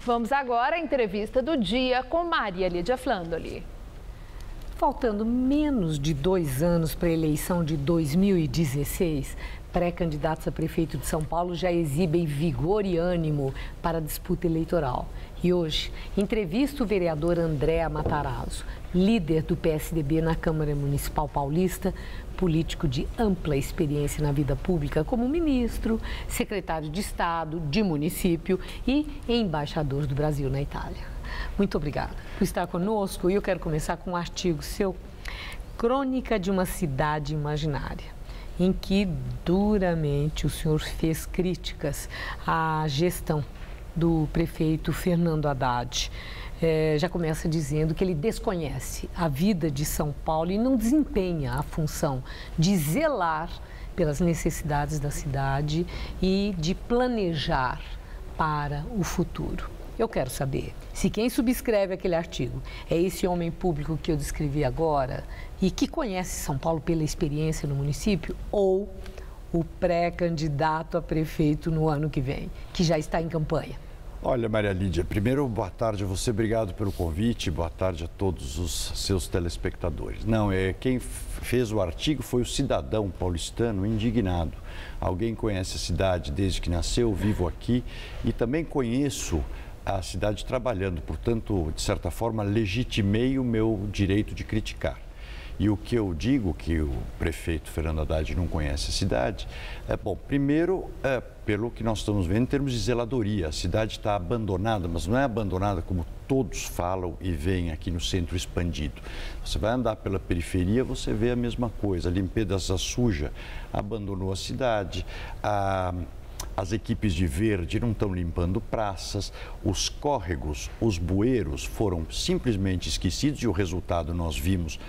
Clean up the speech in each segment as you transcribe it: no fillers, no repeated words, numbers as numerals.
Vamos agora à entrevista do dia com Maria Lídia Flandoli. Faltando menos de 2 anos para a eleição de 2016, pré-candidatos a prefeito de São Paulo já exibem vigor e ânimo para a disputa eleitoral. E hoje, entrevista o vereador André Matarazzo, líder do PSDB na Câmara Municipal Paulista, político de ampla experiência na vida pública como ministro, secretário de Estado, de município e embaixador do Brasil na Itália. Muito obrigada por estar conosco e eu quero começar com um artigo seu, Crônica de uma Cidade Imaginária, em que duramente o senhor fez críticas à gestão do prefeito Fernando Haddad. Já começa dizendo que ele desconhece a vida de São Paulo e não desempenha a função de zelar pelas necessidades da cidade e de planejar para o futuro. Eu quero saber se quem subscreve aquele artigo é esse homem público que eu descrevi agora e que conhece São Paulo pela experiência no município ou o pré-candidato a prefeito no ano que vem, que já está em campanha. Olha, Maria Lídia, primeiro, boa tarde a você, obrigado pelo convite, boa tarde a todos os seus telespectadores. Não, quem fez o artigo foi o cidadão paulistano indignado. Alguém conhece a cidade desde que nasceu, vivo aqui e também conheço a cidade trabalhando, portanto, de certa forma, legitimei o meu direito de criticar. E o que eu digo que o prefeito Fernando Haddad não conhece a cidade, primeiro, pelo que nós estamos vendo em termos de zeladoria, a cidade está abandonada, mas não é abandonada como todos falam e veem aqui no centro expandido. Você vai andar pela periferia, você vê a mesma coisa, a limpeza suja abandonou a cidade, as equipes de verde não estão limpando praças, os córregos, os bueiros foram simplesmente esquecidos e o resultado nós vimos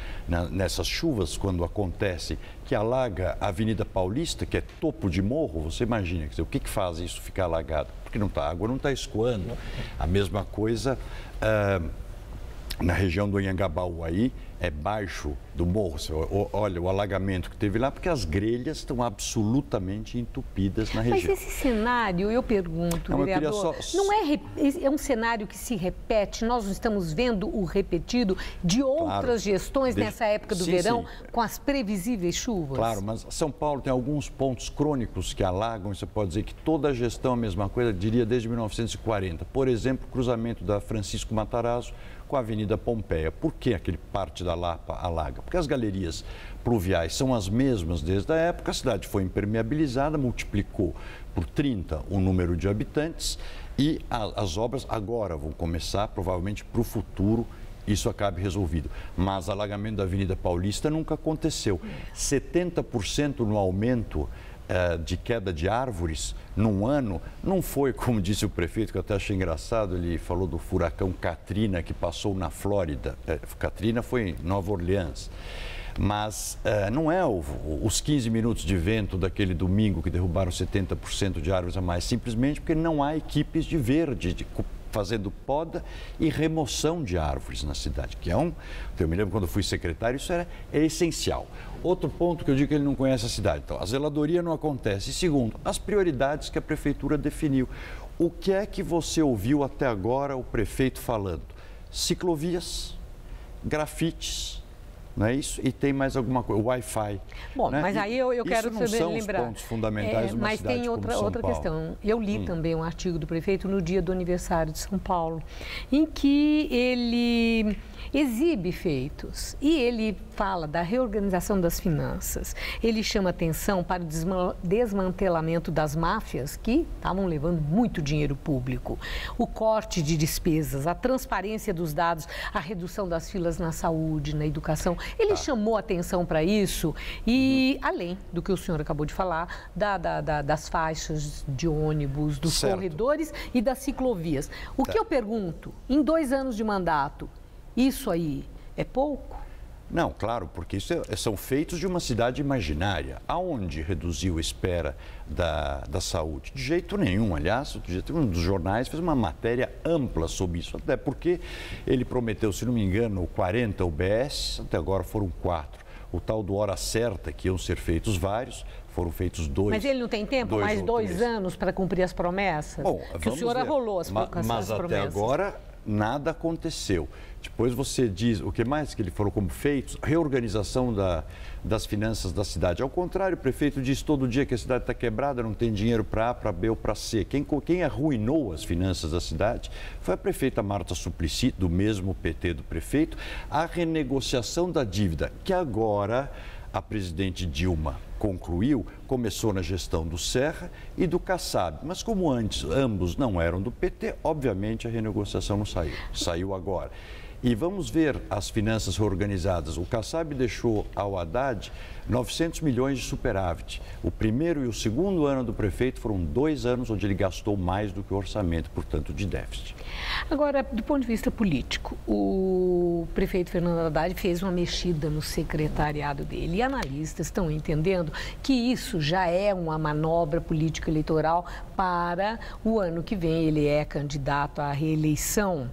nessas chuvas quando acontece que alaga a Avenida Paulista, que é topo de morro, você imagina, quer dizer, o que faz isso ficar alagado? Porque a água não está escoando. A mesma coisa na região do Anhangabaú, aí é baixo do morro. Olha o alagamento que teve lá, porque as grelhas estão absolutamente entupidas na região. Mas esse cenário, eu pergunto, vereador, não é um cenário que se repete? Nós estamos vendo o repetido de outras gestões nessa época do verão, com as previsíveis chuvas? Claro, mas São Paulo tem alguns pontos crônicos que alagam, você pode dizer que toda a gestão é a mesma coisa, diria desde 1940. Por exemplo, o cruzamento da Francisco Matarazzo com a Avenida Pompeia. Por que aquele parte da Lapa alaga? Porque as galerias pluviais são as mesmas desde a época, a cidade foi impermeabilizada, multiplicou por 30 o número de habitantes e as obras agora vão começar, provavelmente para o futuro, isso acabe resolvido. Mas alagamento da Avenida Paulista nunca aconteceu. 70% no aumento de queda de árvores num ano, não foi, como disse o prefeito, que eu até achei engraçado, ele falou do furacão Katrina que passou na Flórida. Katrina foi em Nova Orleans. Mas não é os 15 minutos de vento daquele domingo que derrubaram 70% de árvores a mais, simplesmente porque não há equipes de verde, fazendo poda e remoção de árvores na cidade, que eu me lembro quando fui secretário, isso é essencial. Outro ponto que eu digo que ele não conhece a cidade, então, a zeladoria não acontece. E segundo, as prioridades que a prefeitura definiu. O que é que você ouviu até agora o prefeito falando? Ciclovias, grafites, não é isso? E tem mais alguma coisa, Wi-Fi. Bom, né? Mas aí eu quero também lembrar. Isso não são os pontos fundamentais de uma mas cidade tem como São outra Paulo. questão. Eu li também um artigo do prefeito no dia do aniversário de São Paulo, em que ele exibe feitos e ele fala da reorganização das finanças. Ele chama atenção para o desmantelamento das máfias que estavam levando muito dinheiro público, o corte de despesas, a transparência dos dados, a redução das filas na saúde, na educação. Ele chamou atenção para isso e, além do que o senhor acabou de falar, das faixas de ônibus, dos corredores e das ciclovias. O que eu pergunto, em 2 anos de mandato, isso aí é pouco? Não, claro, porque isso são feitos de uma cidade imaginária. Aonde reduziu a espera da saúde? De jeito nenhum. Aliás, um dos jornais fez uma matéria ampla sobre isso, até porque ele prometeu, se não me engano, 40 UBS, até agora foram 4. o tal do hora certa, que iam ser feitos vários, foram feitos 2. Mas ele não tem tempo, mais 2 anos para cumprir as promessas? Bom, que o senhor arrolou as promessas. Mas até agora nada aconteceu. Depois você diz, o que mais que ele falou como feitos? Reorganização das finanças da cidade. Ao contrário, o prefeito diz todo dia que a cidade está quebrada, não tem dinheiro para A, para B ou para C. Quem arruinou as finanças da cidade foi a prefeita Marta Suplicy, do mesmo PT do prefeito, a renegociação da dívida, que agora a presidente Dilma concluiu, começou na gestão do Serra e do Kassab. Mas como antes ambos não eram do PT, obviamente a renegociação não saiu. Saiu agora. E vamos ver as finanças reorganizadas. O Kassab deixou ao Haddad 900 milhões de superávit. O primeiro e o segundo ano do prefeito foram 2 anos onde ele gastou mais do que o orçamento, portanto, de déficit. Agora, do ponto de vista político, o prefeito Fernando Haddad fez uma mexida no secretariado dele. E analistas estão entendendo que isso já é uma manobra política eleitoral para o ano que vem. Ele é candidato à reeleição.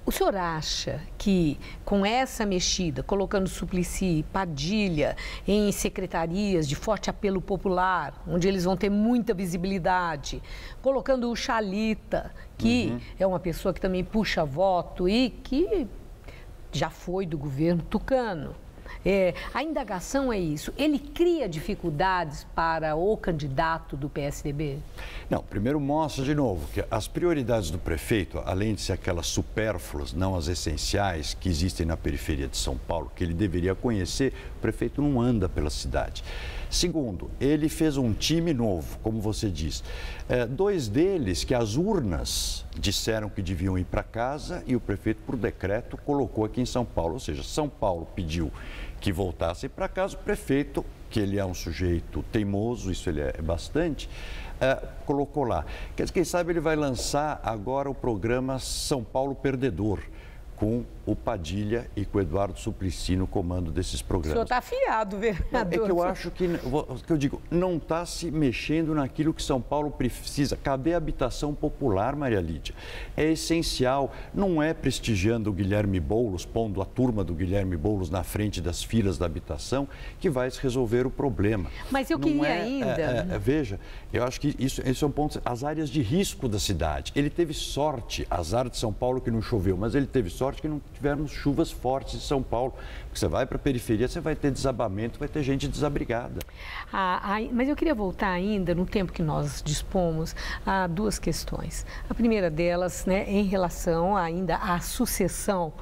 O senhor acha que com essa mexida, colocando Suplicy, Padilha em secretarias de forte apelo popular, onde eles vão ter muita visibilidade, colocando o Chalita, que é uma pessoa que também puxa voto e que já foi do governo tucano. A indagação é isso. Ele cria dificuldades para o candidato do PSDB? Não, primeiro mostra de novo que as prioridades do prefeito, além de ser aquelas supérfluas, não as essenciais que existem na periferia de São Paulo, que ele deveria conhecer, o prefeito não anda pela cidade. Segundo, ele fez um time novo, como você diz. 2 deles que as urnas disseram que deviam ir para casa e o prefeito, por decreto, colocou aqui em São Paulo. Ou seja, São Paulo pediu que voltassem para casa, o prefeito, que ele é um sujeito teimoso, isso ele é bastante, colocou lá. Quem sabe ele vai lançar agora o programa São Paulo Perdedor, com o Padilha e com o Eduardo Suplicy no comando desses programas. O senhor está afiado, vereador. É que eu acho que eu digo, não está se mexendo naquilo que São Paulo precisa. Cadê a habitação popular, Maria Lídia? É essencial, não é prestigiando o Guilherme Boulos, pondo a turma do Guilherme Boulos na frente das filas da habitação, que vai resolver o problema. Mas eu queria ainda... Veja, eu acho que isso é um ponto, as áreas de risco da cidade. Ele teve sorte, azar de São Paulo que não choveu, mas ele teve sorte que não tivermos chuvas fortes em São Paulo. Porque você vai para a periferia, você vai ter desabamento, vai ter gente desabrigada. Mas eu queria voltar ainda, no tempo que nós dispomos, a 2 questões. A primeira delas, né, em relação ainda à sucessão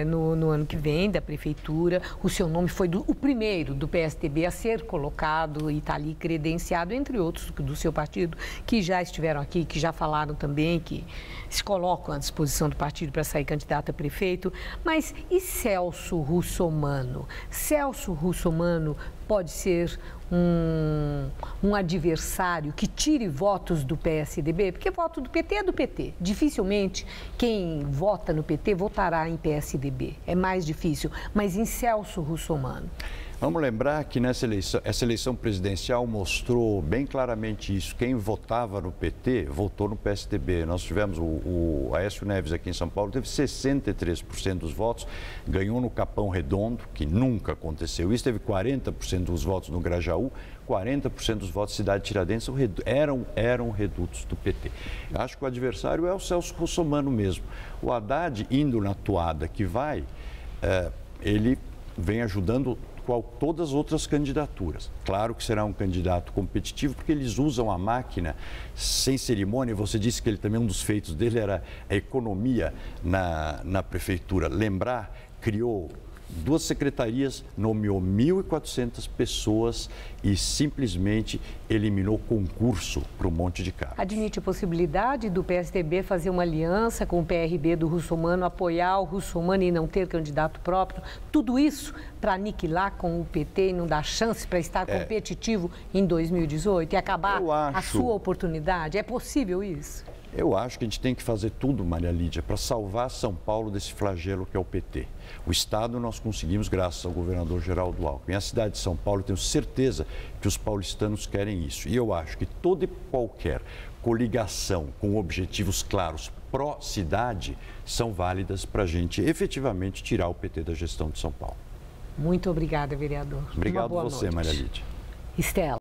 no ano que vem da prefeitura. O seu nome foi o primeiro do PSDB a ser colocado e está ali credenciado, entre outros do seu partido, que já estiveram aqui, que já falaram também, que se colocam à disposição do partido para sair candidato a prefeito. Mas e Celso Russomano? Celso Russomano pode ser um adversário que tire votos do PSDB? Porque voto do PT é do PT. Dificilmente quem vota no PT votará em PSDB. É mais difícil. Mas em Celso Russomano? Vamos lembrar que essa eleição presidencial mostrou bem claramente isso. Quem votava no PT, votou no PSDB. Nós tivemos o Aécio Neves aqui em São Paulo, teve 63% dos votos, ganhou no Capão Redondo, que nunca aconteceu isso, teve 40% dos votos no Grajaú, 40% dos votos da cidade de Tiradentes eram redutos do PT. Eu acho que o adversário é o Celso Russomano mesmo. O Haddad, indo na toada que vai, ele vem ajudando todas as outras candidaturas. Claro que será um candidato competitivo, porque eles usam a máquina sem cerimônia. Você disse que ele também, um dos feitos dele era a economia na prefeitura. Lembrar, criou 2 secretarias, nomeou 1.400 pessoas e simplesmente eliminou concurso para um monte de cargos. Admite a possibilidade do PSDB fazer uma aliança com o PRB do Russomano, apoiar o Russomano e não ter candidato próprio? Tudo isso para aniquilar com o PT e não dar chance para estar competitivo em 2018 e acabar a sua oportunidade? É possível isso? Eu acho que a gente tem que fazer tudo, Maria Lídia, para salvar São Paulo desse flagelo que é o PT. O Estado nós conseguimos graças ao governador Geraldo Alckmin. A cidade de São Paulo, eu tenho certeza que os paulistanos querem isso. E eu acho que toda e qualquer coligação com objetivos claros pró-cidade são válidas para a gente efetivamente tirar o PT da gestão de São Paulo. Muito obrigada, vereador. Obrigado Uma boa você, noite. Maria Lídia. Estela.